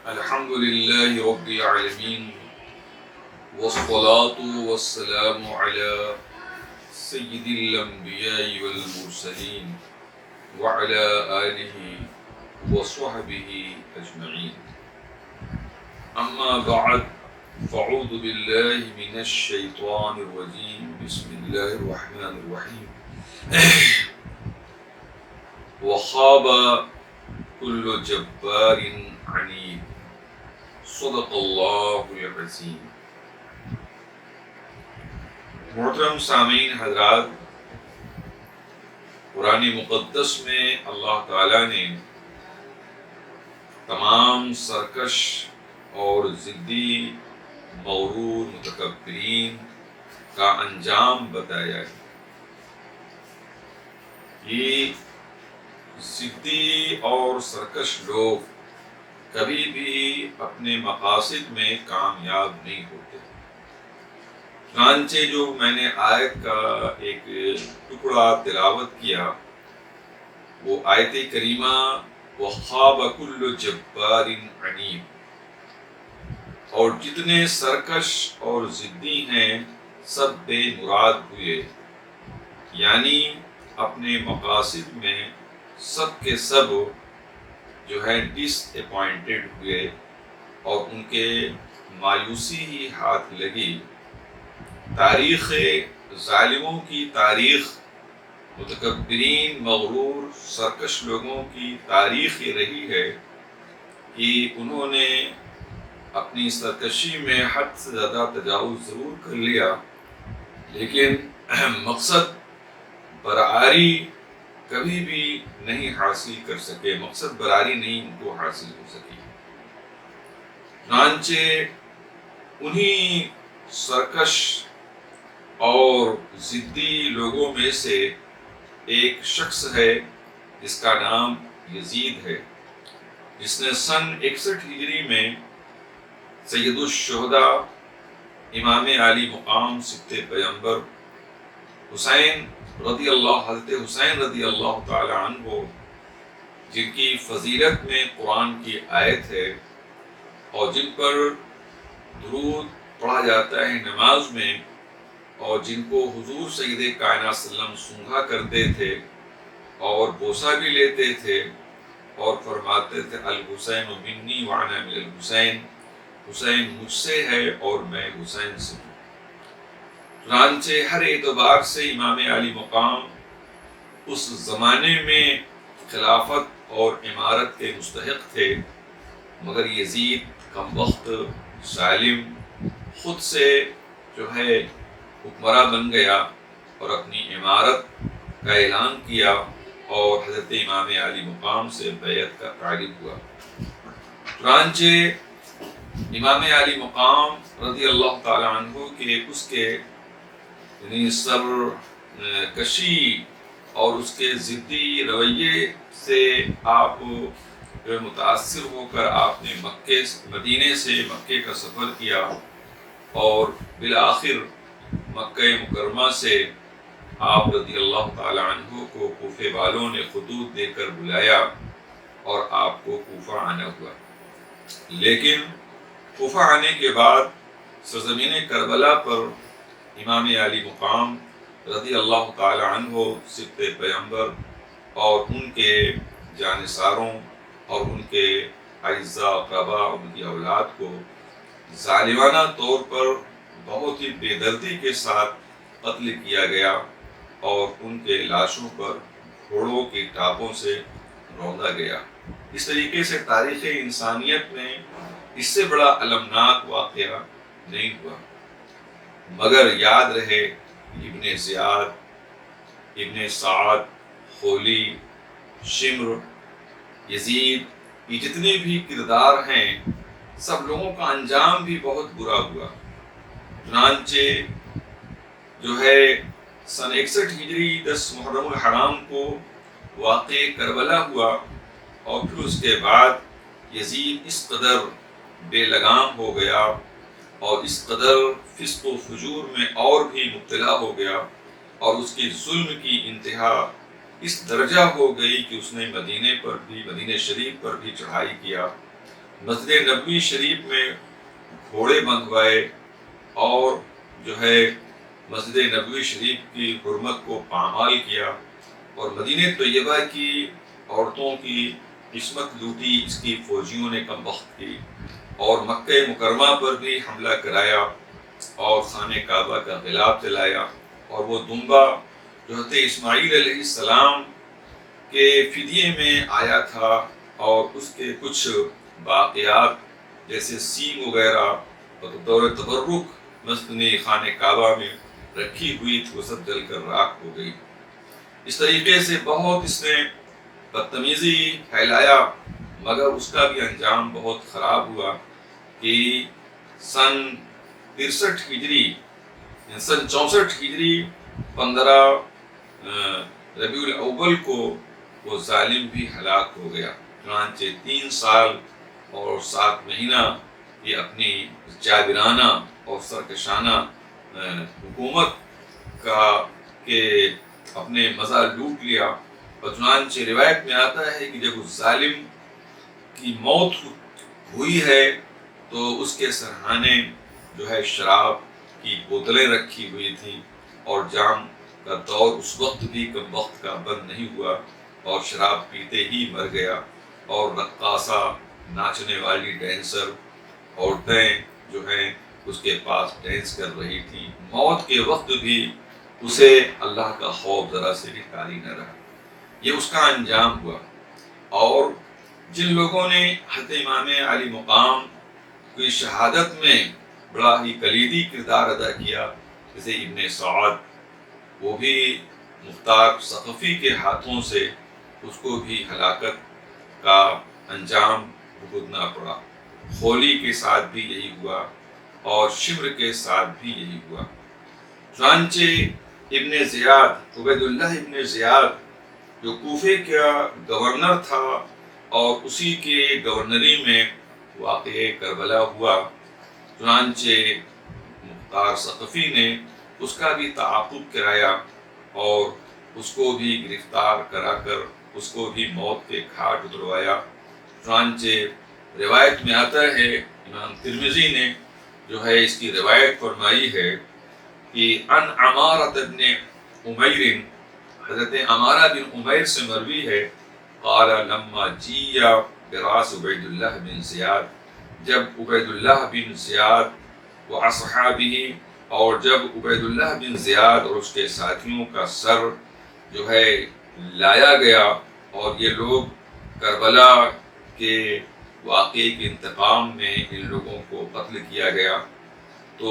الحمد لله رب العالمين والصلاة والسلام على سيد الأنبياء والمرسلين وعلى آله وصحبه أجمعين. أما بعد فأعوذ بالله من الشيطان الرجيم. بسم الله الرحمن الرحيم. وخاب كل جبار عنيد. صدق اللہ العظیم. محترم سامعین حضرات، قرآن مقدس میں اللہ تعالیٰ نے تمام سرکش اور ضدی مغرور متکبرین کا انجام بتایا ہے. یہ ضدی اور سرکش لوگ کبھی بھی اپنے مقاصد میں کامیاب نہیں ہوتے. چنانچہ جو میں نے آیت کا ایک ٹکڑا تلاوت کیا وہ آیت کریمہ وَخَابَ كُلُّ جَبَّارٍ عَنِيدٍ، اور جتنے سرکش اور ضدی ہیں سب بے مراد ہوئے، یعنی اپنے مقاصد میں سب کے سب جو ہے ڈس اپوائنٹڈ ہوئے اور ان کے مایوسی ہی ہاتھ لگی. تاریخ ظالموں کی تاریخ، متکبرین مغرور سرکش لوگوں کی تاریخ یہ رہی ہے کہ انہوں نے اپنی سرکشی میں حد سے زیادہ تجاوز ضرور کر لیا، لیکن مقصد برآری کبھی بھی نہیں حاصل کر سکے، مقصد براری نہیں ان کو حاصل ہو سکی. چنانچہ انہی سرکش اور ضدی لوگوں میں سے ایک شخص ہے جس کا نام یزید ہے، جس نے سن 61 ہجری میں سید الشہداء امام عالی مقام سبط پیغمبر حضرت حسین رضی اللہ تعالی عنہ، جن کی فضیلت میں قرآن کی آیت ہے اور جن پر درود پڑھا جاتا ہے نماز میں، اور جن کو حضور سید کائنات صلی اللہ علیہ وسلم سونگھا کرتے تھے اور بوسہ بھی لیتے تھے اور فرماتے تھے الحسین منی وانا من الحسین، حسین مجھ سے ہے اور میں حسین سے ہوں. چنانچہ ہر اعتبار سے امام عالی مقام اس زمانے میں خلافت اور امارت کے مستحق تھے، مگر یزید کم وقت ظالم خود سے جو ہے حکمراں بن گیا اور اپنی امارت کا اعلان کیا اور حضرت امام عالی مقام سے بیعت کا طالب ہوا. چنانچہ امام عالی مقام رضی اللہ تعالی عنہ کے اس کے یعنی سر کشی اور اس کے ضدی رویے سے آپ متاثر ہو کر آپ نے مدینے سے مکے کا سفر کیا اور بالآخر مکہ مکرمہ سے آپ رضی اللہ تعالی عنہ کو کوفے والوں نے خطوط دے کر بلایا اور آپ کو کوفہ آنا ہوا. لیکن کوفہ آنے کے بعد سرزمین کربلا پر امام عالی مقام رضی اللہ تعالی عنہ سبط پیغمبر اور ان کے جانثاروں اور ان کے اعزاء اقرباء ان کی اولاد کو ظالمانہ طور پر بہت ہی بے دردی کے ساتھ قتل کیا گیا اور ان کے لاشوں پر گھوڑوں کی ٹاپوں سے روندا گیا. اس طریقے سے تاریخ انسانیت میں اس سے بڑا المناک واقعہ نہیں ہوا. مگر یاد رہے ابن زیاد، ابن سعد، خولی، شمر، یزید، یہ جتنے بھی کردار ہیں سب لوگوں کا انجام بھی بہت برا ہوا. چنانچہ جو ہے سن 61 ہجری 10 محرم الحرام کو واقع کربلا ہوا اور پھر اس کے بعد یزید اس قدر بے لگام ہو گیا اور اس قدر فسق و فجور میں اور بھی مبتلا ہو گیا اور اس کی ظلم کی انتہا اس درجہ ہو گئی کہ اس نے مدینے شریف پر بھی چڑھائی کیا مسجد نبوی شریف میں گھوڑے بندھوائے اور جو ہے مسجد نبوی شریف کی حرمت کو پامال کیا، اور مدینہ طیبہ کی عورتوں کی قسمت لوٹی، اس کی فوجیوں نے کم بخت کی، اور مکہ مکرمہ پر بھی حملہ کرایا اور خانہ کعبہ کا غلاف جلایا، اور وہ دمبا جو حضرت اسماعیل علیہ السلام کے فدیے میں آیا تھا، اور اس کے کچھ باقیات جیسے سینگ وغیرہ بطور تبرک مسجد خانہ کعبہ میں رکھی ہوئی تھی، وہ سب جل کر راکھ ہو گئی۔ اس طریقے سے بہت اس نے بدتمیزی پھیلایا، مگر اس کا بھی انجام بہت خراب ہوا کہ سن 63 ہجری سن 64 ہجری 15 ربیع الاول کو وہ ظالم بھی ہلاک ہو گیا۔ چنانچہ 3 سال اور 7 مہینہ یہ اپنی جابرانہ اور سرکشانہ حکومت کا کہ اپنے مزہ لوٹ لیا، اور چنانچہ روایت میں آتا ہے کہ جب اس ظالم کی موت ہوئی ہے تو اس کے سرہانے جو ہے شراب کی بوتلیں رکھی ہوئی تھیں، اور جام کا دور اس وقت بھی کم وقت کا بند نہیں ہوا، اور شراب پیتے ہی مر گیا، اور رقاصہ ناچنے والی ڈینسر عورتیں جو ہیں اس کے پاس ڈینس کر رہی تھیں۔ موت کے وقت بھی اسے اللہ کا خوف ذرا سے بھی طاری نہ رہا۔ یہ اس کا انجام ہوا۔ اور جن لوگوں نے حضرت امام علی مقام کی شہادت میں بڑا ہی کلیدی کردار ادا کیا، جیسے ابن سعد، وہ بھی مختار ثقفی کے ہاتھوں سے اس کو بھی ہلاکت کا انجام بھگتنا پڑا۔ خولی کے ساتھ بھی یہی ہوا، اور شمر کے ساتھ بھی یہی ہوا۔ چنانچہ ابن زیاد، عبید اللہ ابن زیاد جو کوفے کا گورنر تھا، اور اسی کے گورنری میں واقع کربلا ہوا، چنانچہ مختار ثقفی نے اس کا بھی تعاقب کرایا، اور اس کو بھی گرفتار کرا کر اس کو بھی موت کے گھاٹ اتروایا۔ چنانچہ روایت میں آتا ہے، امام ترمذی نے جو ہے اس کی روایت فرمائی ہے کہ ان عمارۃ بن عمیر، حضرت عمارہ بن عمیر سے مروی ہے، قال لما جی براس عبید اللہ بن زیاد، جب عبید اللہ بن زیاد و اصحابہ، اور جب عبید اللہ بن زیاد اور اس کے ساتھیوں کا سر جو ہے لایا گیا، اور یہ لوگ کربلا کے واقعے کے انتقام میں ان لوگوں کو قتل کیا گیا، تو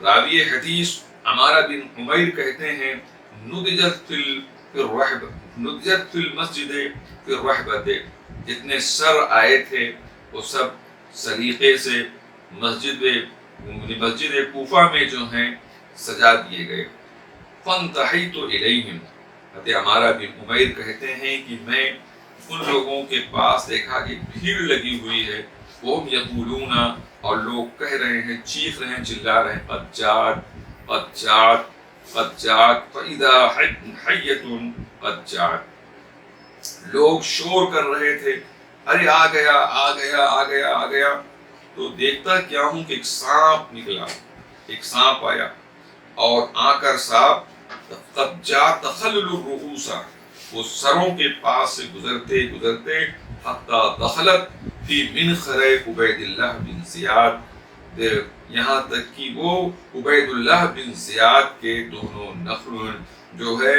راوی حدیث عمارہ بن عمیر کہتے ہیں ندجت فی المسجد فی الرحبۃ، جتنے سر آئے تھے وہ سب سلیقے سے مسجد کوفہ میں جو ہیں سجا دیے گئے۔ فانتحیت الیہم، حضرت عمارہ بن عمیر کہتے ہیں کہ میں ان لوگوں کے پاس دیکھا کہ بھیڑ لگی ہوئی ہے، وہ یقولون، اور لوگ کہہ رہے ہیں، چیخ رہے ہیں، چلا رہے ہیں، قد جاءت قد جاءت قد جاءت فاذا حیۃ قد جاءت، لوگ شور کر رہے تھے، ارے آ گیا آ گیا آ گیا آ گیا، تو دیکھتا کیا ہوں کہ ایک سانپ نکلا، ایک سانپ آیا، اور آ کر سانپ قد جاء تخلل الرؤوس، وہ سروں کے پاس سے گزرتے گزرتے حتی دخلت فی منخر عبید اللہ بن زیاد، یہاں تک کہ وہ عبید اللہ بن زیاد کے دونوں نخل جو ہے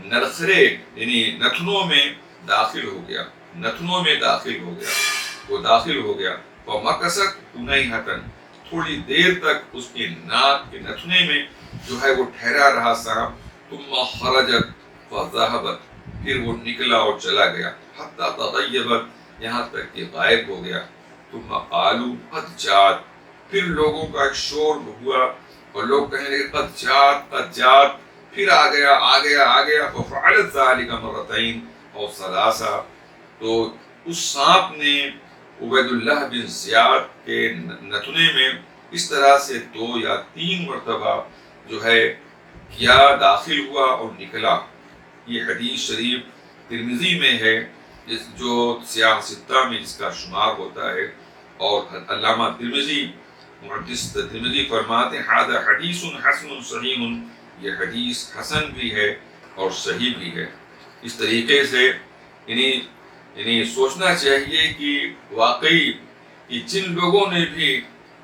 نرخرے یعنی نتنوں میں داخل ہو گیا، نتنوں میں داخل ہو گیا، وہ داخل ہو گیا، اور مکثت انیہتن، تھوڑی دیر تک اس کے ناک کے نتنے میں جو ہے وہ ٹھہرا رہا سانپ، ثم خرجت فذهبت، پھر وہ نکلا اور چلا گیا، حتی تغیبت، یہاں تک کہ غائب ہو گیا، ثم قالوا قد جاءت، پھر لوگوں کا ایک شور ہوا، اور لوگ کہنے لگے قد جاءت قد جاءت، پھر آ گیا آ گیا آ گیا، ففعلت ذلك مرتين اور ثلاثہ، تو اس سانپ نے عبید اللہ بن زیاد کے نتنے میں اس طرح سے 2 یا 3 مرتبہ جو ہے کیا داخل ہوا اور نکلا۔ یہ حدیث شریف ترمذی میں ہے، جو سیاہ ستہ میں جس کا شمار ہوتا ہے، اور علامہ ترمذی محدث ترمذی فرماتے ہیں ھذا حدیث حسن صحیح، یہ حدیث حسن بھی ہے اور صحیح بھی ہے۔ اس طریقے سے یعنی سوچنا چاہیے کہ واقعی کہ جن لوگوں نے بھی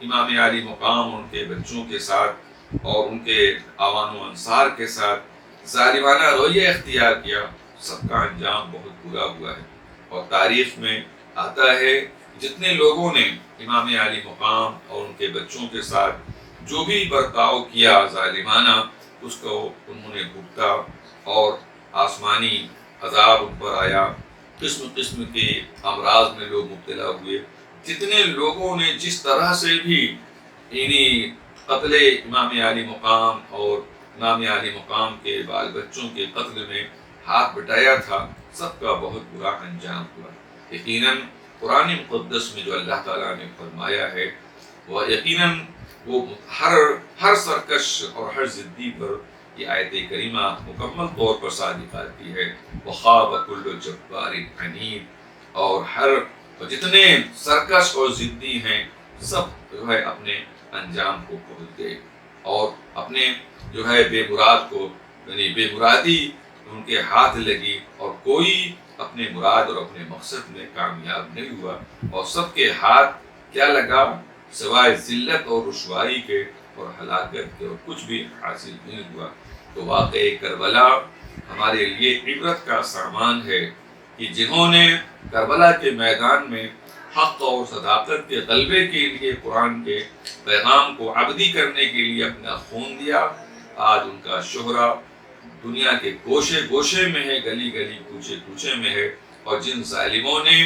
امام عالی مقام ان کے بچوں کے ساتھ اور ان کے اعوان و انصار کے ساتھ ظالمانہ رویہ اختیار کیا، سب کا انجام بہت برا ہوا ہے۔ اور تاریخ میں آتا ہے جتنے لوگوں نے امام عالی مقام اور ان کے بچوں کے ساتھ جو بھی برتاؤ کیا ظالمانہ، اس کو انہوں نے بھگتا اور آسمانی عذاب ان پر آیا، قسم قسم کے امراض میں لوگ مبتلا ہوئے۔ جتنے لوگوں نے جس طرح سے بھی قتل امام عالی مقام اور امام عالی مقام کے بال بچوں کے قتل میں ہاتھ بٹایا تھا، سب کا بہت برا انجام ہوا۔ یقیناً قرآن مقدس میں جو اللہ تعالیٰ نے فرمایا ہے وہ یقیناً وہ ہر سرکش اور ہر ضدی پر یہ آیت کریمہ مکمل طور پر صادق آتی ہے۔ وَخَابَ كُلُّ جَبَّارٍ عَنِيدٍ، اور جتنے سرکش اور ضدی ہیں سب جو ہے اپنے انجام کو پہنچ گئے اور اپنے جو ہے بے مراد کو یعنی بے مرادی ان کے ہاتھ لگی اور کوئی اپنے مراد اور اپنے مقصد میں کامیاب نہیں ہوا، اور سب کے ہاتھ کیا لگا سوائے ذلت اور رسوائی کے اور ہلاکت کے، اور کچھ بھی حاصل نہیں ہوا۔ تو واقعہ کربلا ہمارے لیے عبرت کا سامان ہے کہ جنہوں نے کربلا کے میدان میں حق اور صداقت کے غلبے کے لیے قرآن کے پیغام کو عبدی کرنے کے لیے اپنا خون دیا، آج ان کا شہرہ دنیا کے گوشے گوشے میں ہے، گلی گلی کوچے کوچے میں ہے۔ اور جن ظالموں نے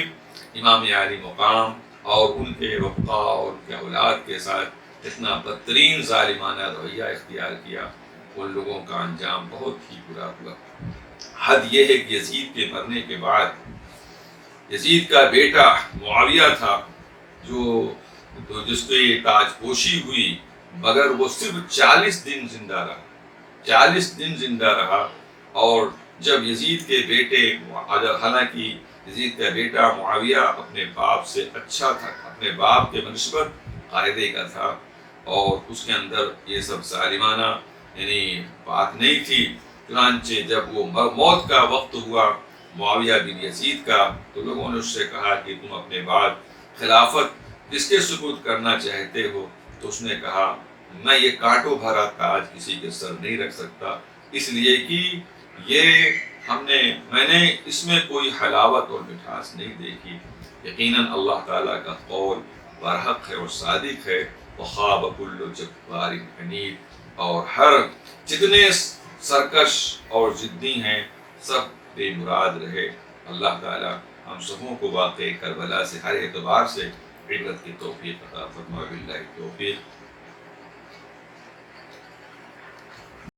امام عالی مقام اور ان کے رفقا اور ان کے اولاد کے ساتھ اتنا بدترین ظالمانہ رویہ اختیار کیا، ان لوگوں کا انجام بہت ہی برا ہوا۔ حد یہ ہے کہ یزید کے مرنے کے بعد یزید کا بیٹا معاویہ تھا جس کی تاج پوشی ہوئی، مگر وہ صرف 40 دن زندہ رہا، 40 دن زندہ رہا۔ اور جب یزید کے بیٹے حالانکہ یزید کا بیٹا معاویہ اپنے باپ سے اچھا تھا، اپنے باپ کے بنسبت قاعدے کا تھا، اور اس کے اندر یہ سب ظالمانہ بات نہیں تھی۔ چنانچہ جب وہ موت کا وقت ہوا معاویہ بن یزید کا، تو لوگوں نے اس سے کہا کہ تم اپنے بعد خلافت کس کے سپرد کرنا چاہتے ہو؟ تو اس نے کہا میں یہ کانٹوں بھرا تاج کسی کے سر نہیں رکھ سکتا، اس لیے کہ میں نے اس میں کوئی حلاوت اور مٹھاس نہیں دیکھی۔ یقیناً اللہ تعالیٰ کا قول برحق ہے اور صادق ہے۔ وَخَابَ كُلُّ جَبَّارٍ عَنِيدٍ، اور ہر جتنے سرکش اور ضدی ہیں سب بے مراد رہے۔ اللہ تعالیٰ ہم سبوں کو واقع کربلا سے ہر اعتبار سے عبرت کی توفیق عطا فرمائے۔ باللہ توفیق۔